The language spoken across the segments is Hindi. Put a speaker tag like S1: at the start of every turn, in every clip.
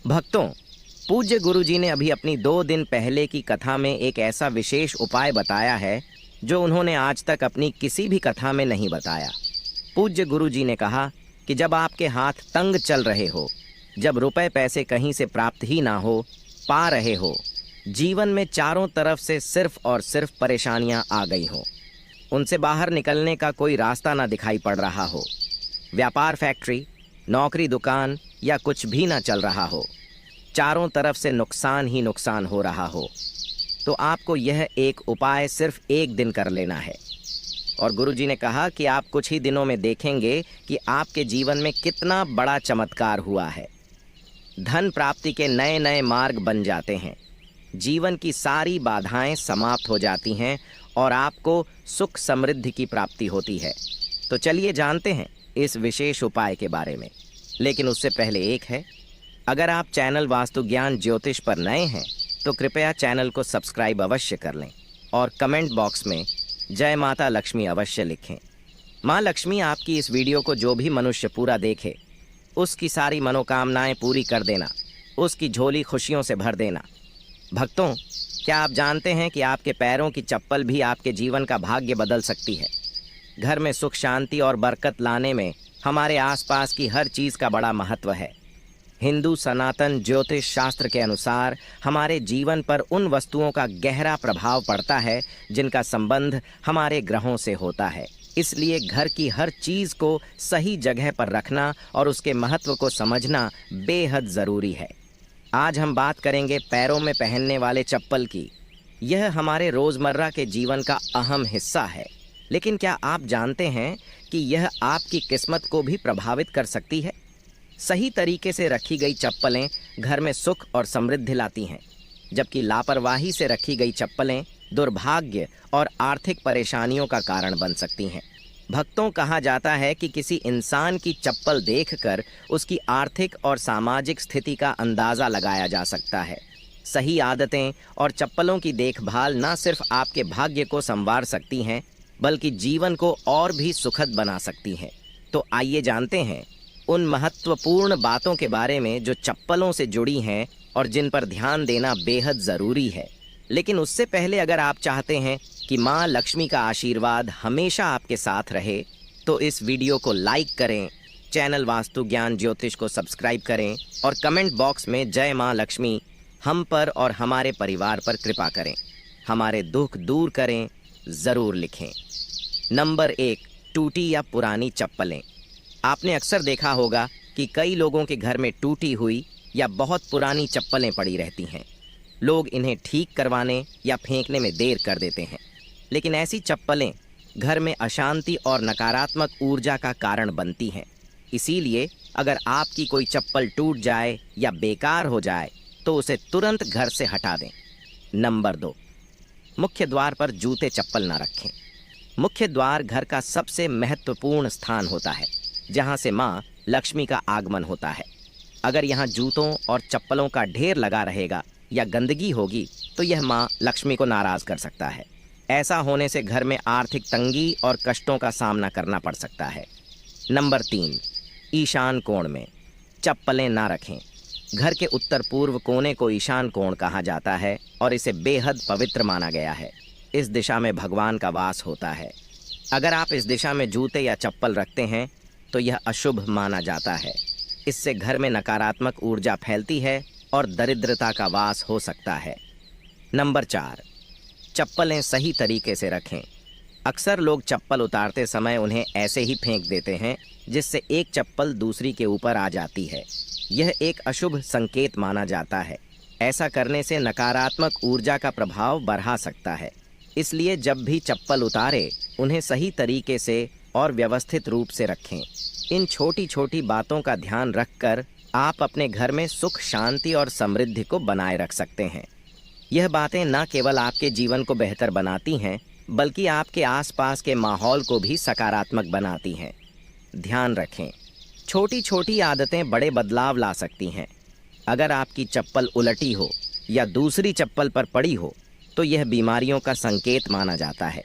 S1: भक्तों, पूज्य गुरुजी ने अभी अपनी 2 दिन पहले की कथा में एक ऐसा विशेष उपाय बताया है जो उन्होंने आज तक अपनी किसी भी कथा में नहीं बताया। पूज्य गुरुजी ने कहा कि जब आपके हाथ तंग चल रहे हो, जब रुपए पैसे कहीं से प्राप्त ही ना हो पा रहे हो, जीवन में चारों तरफ से सिर्फ और सिर्फ परेशानियां आ गई हो, उनसे बाहर निकलने का कोई रास्ता ना दिखाई पड़ रहा हो, व्यापार फैक्ट्री, नौकरी, दुकान या कुछ भी ना चल रहा हो, चारों तरफ से नुकसान ही नुकसान हो रहा हो, तो आपको यह एक उपाय सिर्फ 1 दिन कर लेना है। और गुरुजी ने कहा कि आप कुछ ही दिनों में देखेंगे कि आपके जीवन में कितना बड़ा चमत्कार हुआ है। धन प्राप्ति के नए नए मार्ग बन जाते हैं, जीवन की सारी बाधाएं समाप्त हो जाती हैं और आपको सुख समृद्धि की प्राप्ति होती है। तो चलिए जानते हैं इस विशेष उपाय के बारे में। लेकिन उससे पहले एक है, अगर आप चैनल वास्तु ज्ञान ज्योतिष पर नए हैं तो कृपया चैनल को सब्सक्राइब अवश्य कर लें और कमेंट बॉक्स में जय माता लक्ष्मी अवश्य लिखें। माँ लक्ष्मी आपकी इस वीडियो को जो भी मनुष्य पूरा देखे उसकी सारी मनोकामनाएं पूरी कर देना, उसकी झोली खुशियों से भर देना। भक्तों, क्या आप जानते हैं कि आपके पैरों की चप्पल भी आपके जीवन का भाग्य बदल सकती है। घर में सुख शांति और बरकत लाने में हमारे आसपास की हर चीज़ का बड़ा महत्व है। हिंदू सनातन ज्योतिष शास्त्र के अनुसार हमारे जीवन पर उन वस्तुओं का गहरा प्रभाव पड़ता है जिनका संबंध हमारे ग्रहों से होता है। इसलिए घर की हर चीज़ को सही जगह पर रखना और उसके महत्व को समझना बेहद ज़रूरी है। आज हम बात करेंगे पैरों में पहनने वाले चप्पल की। यह हमारे रोज़मर्रा के जीवन का अहम हिस्सा है, लेकिन क्या आप जानते हैं कि यह आपकी किस्मत को भी प्रभावित कर सकती है। सही तरीके से रखी गई चप्पलें घर में सुख और समृद्धि लाती हैं, जबकि लापरवाही से रखी गई चप्पलें दुर्भाग्य और आर्थिक परेशानियों का कारण बन सकती हैं। भक्तों, कहा जाता है कि किसी इंसान की चप्पल देखकर उसकी आर्थिक और सामाजिक स्थिति का अंदाज़ा लगाया जा सकता है। सही आदतें और चप्पलों की देखभाल न सिर्फ आपके भाग्य को संवार सकती हैं, बल्कि जीवन को और भी सुखद बना सकती हैं। तो आइए जानते हैं उन महत्वपूर्ण बातों के बारे में जो चप्पलों से जुड़ी हैं और जिन पर ध्यान देना बेहद ज़रूरी है। लेकिन उससे पहले अगर आप चाहते हैं कि माँ लक्ष्मी का आशीर्वाद हमेशा आपके साथ रहे, तो इस वीडियो को लाइक करें, चैनल वास्तु ज्ञान ज्योतिष को सब्सक्राइब करें और कमेंट बॉक्स में जय माँ लक्ष्मी हम पर और हमारे परिवार पर कृपा करें, हमारे दुख दूर करें, ज़रूर लिखें। नंबर 1, टूटी या पुरानी चप्पलें। आपने अक्सर देखा होगा कि कई लोगों के घर में टूटी हुई या बहुत पुरानी चप्पलें पड़ी रहती हैं। लोग इन्हें ठीक करवाने या फेंकने में देर कर देते हैं, लेकिन ऐसी चप्पलें घर में अशांति और नकारात्मक ऊर्जा का कारण बनती हैं। इसीलिए अगर आपकी कोई चप्पल टूट जाए या बेकार हो जाए तो उसे तुरंत घर से हटा दें। नंबर 2, मुख्य द्वार पर जूते चप्पल ना रखें। मुख्य द्वार घर का सबसे महत्वपूर्ण स्थान होता है, जहाँ से माँ लक्ष्मी का आगमन होता है। अगर यहाँ जूतों और चप्पलों का ढेर लगा रहेगा या गंदगी होगी तो यह माँ लक्ष्मी को नाराज़ कर सकता है। ऐसा होने से घर में आर्थिक तंगी और कष्टों का सामना करना पड़ सकता है। नंबर 3, ईशान कोण में चप्पलें ना रखें। घर के उत्तर पूर्व कोने को ईशान कोण कहा जाता है और इसे बेहद पवित्र माना गया है। इस दिशा में भगवान का वास होता है। अगर आप इस दिशा में जूते या चप्पल रखते हैं तो यह अशुभ माना जाता है। इससे घर में नकारात्मक ऊर्जा फैलती है और दरिद्रता का वास हो सकता है। नंबर 4, चप्पलें सही तरीके से रखें। अक्सर लोग चप्पल उतारते समय उन्हें ऐसे ही फेंक देते हैं, जिससे एक चप्पल दूसरी के ऊपर आ जाती है। यह एक अशुभ संकेत माना जाता है। ऐसा करने से नकारात्मक ऊर्जा का प्रभाव बढ़ा सकता है। इसलिए जब भी चप्पल उतारें, उन्हें सही तरीके से और व्यवस्थित रूप से रखें। इन छोटी छोटी बातों का ध्यान रखकर आप अपने घर में सुख शांति और समृद्धि को बनाए रख सकते हैं। यह बातें न केवल आपके जीवन को बेहतर बनाती हैं, बल्कि आपके आसपास के माहौल को भी सकारात्मक बनाती हैं। ध्यान रखें, छोटी छोटी आदतें बड़े बदलाव ला सकती हैं। अगर आपकी चप्पल उलटी हो या दूसरी चप्पल पर पड़ी हो तो यह बीमारियों का संकेत माना जाता है।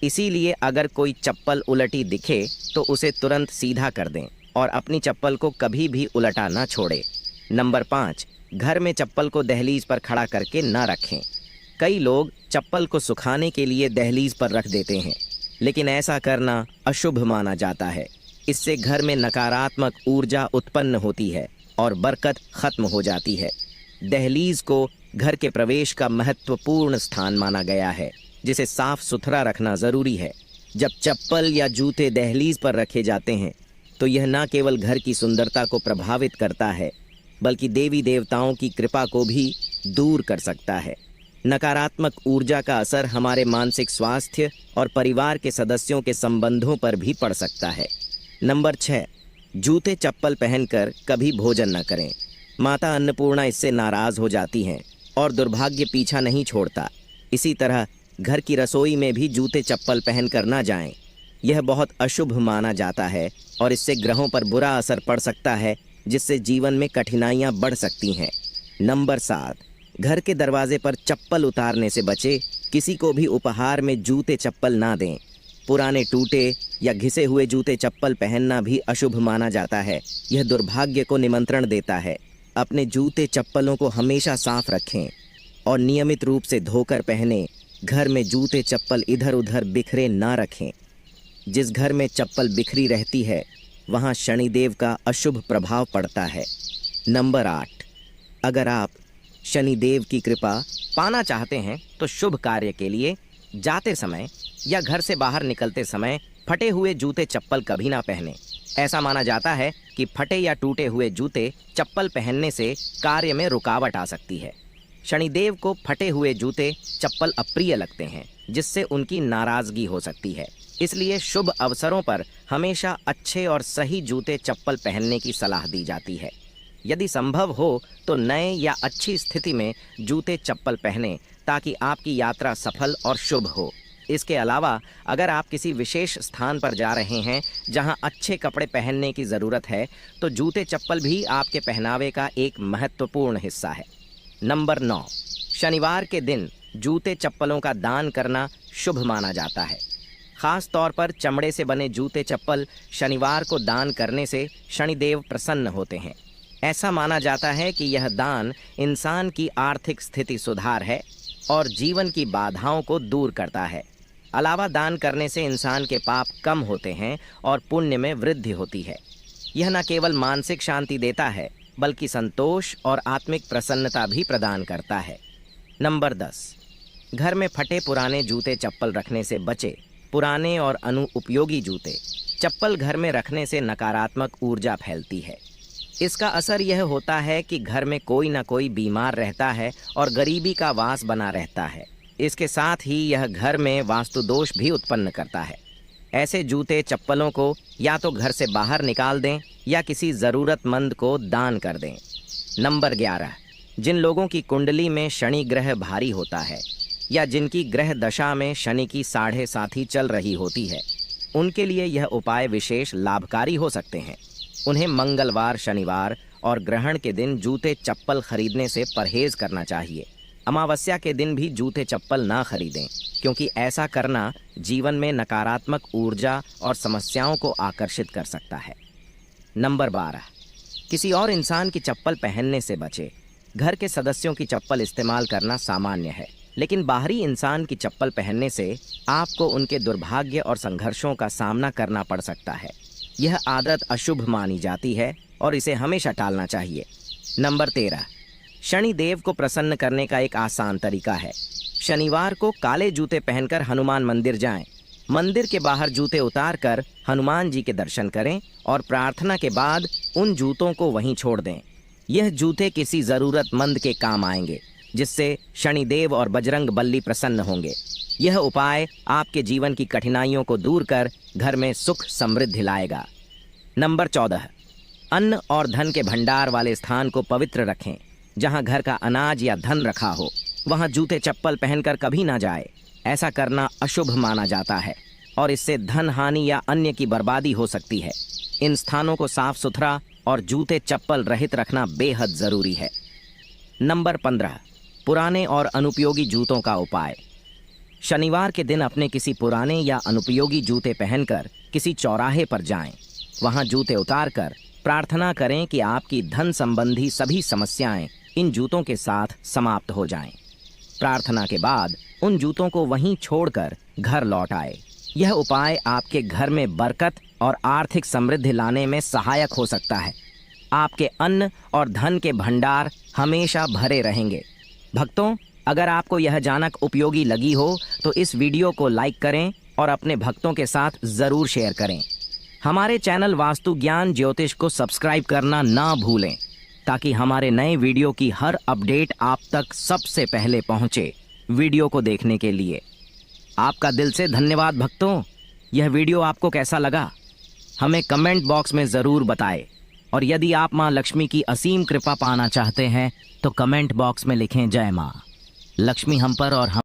S1: इसीलिए अगर कोई चप्पल उलटी दिखे तो उसे तुरंत सीधा कर दें और अपनी चप्पल को कभी भी उलटा ना छोड़ें। नंबर 5, घर में चप्पल को दहलीज पर खड़ा करके न रखें। कई लोग चप्पल को सुखाने के लिए दहलीज पर रख देते हैं, लेकिन ऐसा करना अशुभ माना जाता है। इससे घर में नकारात्मक ऊर्जा उत्पन्न होती है और बरकत खत्म हो जाती है। दहलीज को घर के प्रवेश का महत्वपूर्ण स्थान माना गया है, जिसे साफ सुथरा रखना जरूरी है। जब चप्पल या जूते दहलीज पर रखे जाते हैं तो यह न केवल घर की सुंदरता को प्रभावित करता है, बल्कि देवी देवताओं की कृपा को भी दूर कर सकता है। नकारात्मक ऊर्जा का असर हमारे मानसिक स्वास्थ्य और परिवार के सदस्यों के संबंधों पर भी पड़ सकता है। नंबर 6, जूते चप्पल पहनकर कभी भोजन न करें। माता अन्नपूर्णा इससे नाराज हो जाती हैं और दुर्भाग्य पीछा नहीं छोड़ता। इसी तरह घर की रसोई में भी जूते चप्पल पहनकर न जाएं। यह बहुत अशुभ माना जाता है और इससे ग्रहों पर बुरा असर पड़ सकता है, जिससे जीवन में कठिनाइयां बढ़ सकती हैं। नंबर 7, घर के दरवाजे पर चप्पल उतारने से बचे। किसी को भी उपहार में जूते चप्पल ना दें। पुराने टूटे या घिसे हुए जूते चप्पल पहनना भी अशुभ माना जाता है। यह दुर्भाग्य को निमंत्रण देता है। अपने जूते चप्पलों को हमेशा साफ रखें और नियमित रूप से धोकर पहनें। घर में जूते चप्पल इधर उधर बिखरे ना रखें। जिस घर में चप्पल बिखरी रहती है वहाँ शनिदेव का अशुभ प्रभाव पड़ता है। नंबर 8, अगर आप शनिदेव की कृपा पाना चाहते हैं तो शुभ कार्य के लिए जाते समय या घर से बाहर निकलते समय फटे हुए जूते चप्पल कभी ना पहनें। ऐसा माना जाता है कि फटे या टूटे हुए जूते चप्पल पहनने से कार्य में रुकावट आ सकती है। शनिदेव को फटे हुए जूते चप्पल अप्रिय लगते हैं, जिससे उनकी नाराजगी हो सकती है। इसलिए शुभ अवसरों पर हमेशा अच्छे और सही जूते चप्पल पहनने की सलाह दी जाती है। यदि संभव हो तो नए या अच्छी स्थिति में जूते चप्पल पहनें, ताकि आपकी यात्रा सफल और शुभ हो। इसके अलावा अगर आप किसी विशेष स्थान पर जा रहे हैं जहां अच्छे कपड़े पहनने की ज़रूरत है, तो जूते चप्पल भी आपके पहनावे का एक महत्वपूर्ण हिस्सा है। नंबर 9, शनिवार के दिन जूते चप्पलों का दान करना शुभ माना जाता है। ख़ास तौर पर चमड़े से बने जूते चप्पल शनिवार को दान करने से शनिदेव प्रसन्न होते हैं। ऐसा माना जाता है कि यह दान इंसान की आर्थिक स्थिति सुधार है और जीवन की बाधाओं को दूर करता है। अलावा दान करने से इंसान के पाप कम होते हैं और पुण्य में वृद्धि होती है। यह न केवल मानसिक शांति देता है, बल्कि संतोष और आत्मिक प्रसन्नता भी प्रदान करता है। नंबर 10, घर में फटे पुराने जूते चप्पल रखने से बचे। पुराने और अनुपयोगी जूते चप्पल घर में रखने से नकारात्मक ऊर्जा फैलती है। इसका असर यह होता है कि घर में कोई न कोई बीमार रहता है और गरीबी का वास बना रहता है। इसके साथ ही यह घर में वास्तु दोष भी उत्पन्न करता है। ऐसे जूते चप्पलों को या तो घर से बाहर निकाल दें या किसी ज़रूरतमंद को दान कर दें। नंबर 11, जिन लोगों की कुंडली में शनि ग्रह भारी होता है या जिनकी ग्रह दशा में शनि की 7.5 चल रही होती है, उनके लिए यह उपाय विशेष लाभकारी हो सकते हैं। उन्हें मंगलवार, शनिवार और ग्रहण के दिन जूते चप्पल खरीदने से परहेज करना चाहिए। अमावस्या के दिन भी जूते चप्पल ना खरीदें, क्योंकि ऐसा करना जीवन में नकारात्मक ऊर्जा और समस्याओं को आकर्षित कर सकता है। नंबर 12, किसी और इंसान की चप्पल पहनने से बचें। घर के सदस्यों की चप्पल इस्तेमाल करना सामान्य है, लेकिन बाहरी इंसान की चप्पल पहनने से आपको उनके दुर्भाग्य और संघर्षों का सामना करना पड़ सकता है। यह आदत अशुभ मानी जाती है और इसे हमेशा टालना चाहिए। नंबर 13, शनि देव को प्रसन्न करने का एक आसान तरीका है। शनिवार को काले जूते पहनकर हनुमान मंदिर जाएं। मंदिर के बाहर जूते उतारकर हनुमान जी के दर्शन करें और प्रार्थना के बाद उन जूतों को वहीं छोड़ दें। यह जूते किसी ज़रूरतमंद के काम आएंगे, जिससे शनिदेव और बजरंग बली प्रसन्न होंगे। यह उपाय आपके जीवन की कठिनाइयों को दूर कर घर में सुख समृद्धि लाएगा। नंबर 14, अन्न और धन के भंडार वाले स्थान को पवित्र रखें। जहां घर का अनाज या धन रखा हो, वहां जूते चप्पल पहनकर कभी ना जाए। ऐसा करना अशुभ माना जाता है और इससे धन हानि या अन्य की बर्बादी हो सकती है। इन स्थानों को साफ सुथरा और जूते चप्पल रहित रखना बेहद ज़रूरी है। नंबर 15, पुराने और अनुपयोगी जूतों का उपाय। शनिवार के दिन अपने किसी पुराने या अनुपयोगी जूते पहनकर किसी चौराहे पर जाएं। वहां जूते उतारकर प्रार्थना करें कि आपकी धन संबंधी सभी समस्याएं इन जूतों के साथ समाप्त हो जाएं। प्रार्थना के बाद उन जूतों को वहीं छोड़कर घर लौट आए। यह उपाय आपके घर में बरकत और आर्थिक समृद्धि लाने में सहायक हो सकता है। आपके अन्न और धन के भंडार हमेशा भरे रहेंगे। भक्तों, अगर आपको यह जानक उपयोगी लगी हो तो इस वीडियो को लाइक करें और अपने भक्तों के साथ ज़रूर शेयर करें। हमारे चैनल वास्तु ज्ञान ज्योतिष को सब्सक्राइब करना ना भूलें ताकि हमारे नए वीडियो की हर अपडेट आप तक सबसे पहले पहुंचे। वीडियो को देखने के लिए आपका दिल से धन्यवाद भक्तों। यह वीडियो आपको कैसा लगा हमें कमेंट बॉक्स में ज़रूर बताएं। और यदि आप माँ लक्ष्मी की असीम कृपा पाना चाहते हैं तो कमेंट बॉक्स में लिखें जय माँ लक्ष्मी हम पर और हम